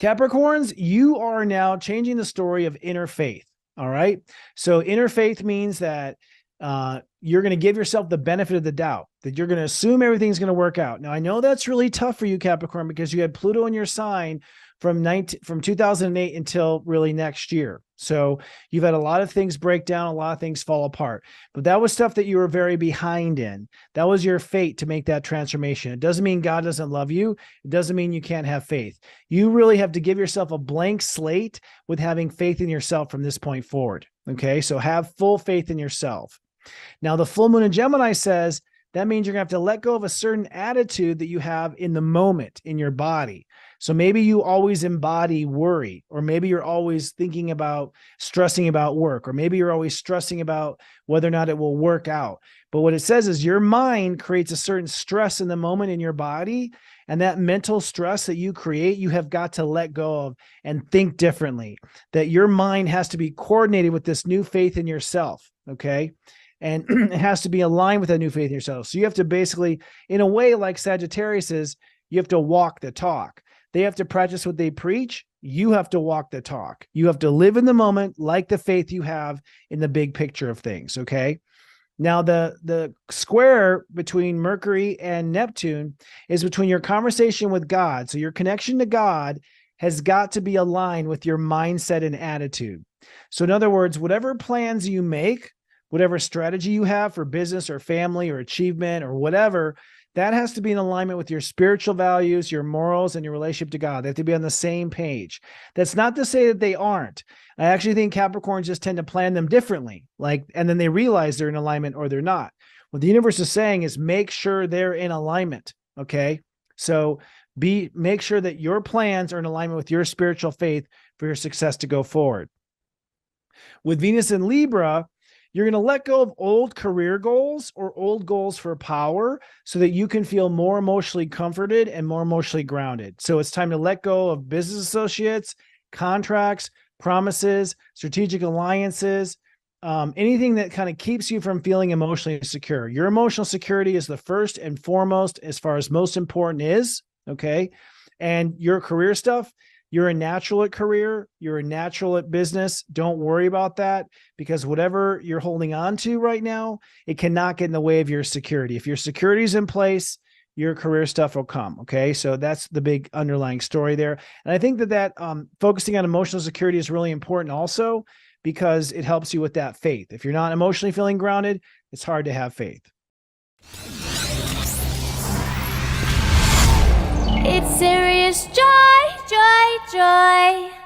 Capricorns, you are now changing the story of inner faith. All right. So inner faith means that you're going to give yourself the benefit of the doubt, that you're going to assume everything's going to work out. Now, I know that's really tough for you, Capricorn, because you had Pluto in your sign from 2008 until really next year. So you've had a lot of things break down, a lot of things fall apart, but that was stuff that you were very behind in. That was your fate to make that transformation. It doesn't mean God doesn't love you. It doesn't mean you can't have faith. You really have to give yourself a blank slate with having faith in yourself from this point forward. Okay. So have full faith in yourself. Now, the full moon in Gemini says that means you're going to have to let go of a certain attitude that you have in the moment in your body. So maybe you always embody worry, or maybe you're always thinking about stressing about work, or maybe you're always stressing about whether or not it will work out. But what it says is your mind creates a certain stress in the moment in your body. And that mental stress that you create, you have got to let go of and think differently, that your mind has to be coordinated with this new faith in yourself. Okay. And it has to be aligned with that new faith in yourself. So you have to basically, in a way like Sagittarius is, you have to walk the talk. They have to practice what they preach. You have to walk the talk. You have to live in the moment like the faith you have in the big picture of things, okay? Now, the square between Mercury and Neptune is between your conversation with God. So your connection to God has got to be aligned with your mindset and attitude. So in other words, whatever plans you make, whatever strategy you have for business or family or achievement or whatever, that has to be in alignment with your spiritual values, your morals, and your relationship to God. They have to be on the same page. That's not to say that they aren't. I actually think Capricorns just tend to plan them differently, and then they realize they're in alignment or they're not. What the universe is saying is make sure they're in alignment, okay? So make sure that your plans are in alignment with your spiritual faith for your success to go forward. With Venus in Libra, you're going to let go of old career goals or old goals for power so that you can feel more emotionally comforted and more emotionally grounded. So it's time to let go of business associates, contracts, promises, strategic alliances, anything that kind of keeps you from feeling emotionally secure. Your emotional security is the first and foremost as far as most important is, okay? And your career stuff, you're a natural at career. You're a natural at business. Don't worry about that, because whatever you're holding on to right now, it cannot get in the way of your security. If your security is in place, your career stuff will come. Okay. So that's the big underlying story there. And I think that focusing on emotional security is really important also, because it helps you with that faith. If you're not emotionally feeling grounded, it's hard to have faith. It's serious joy, joy, joy.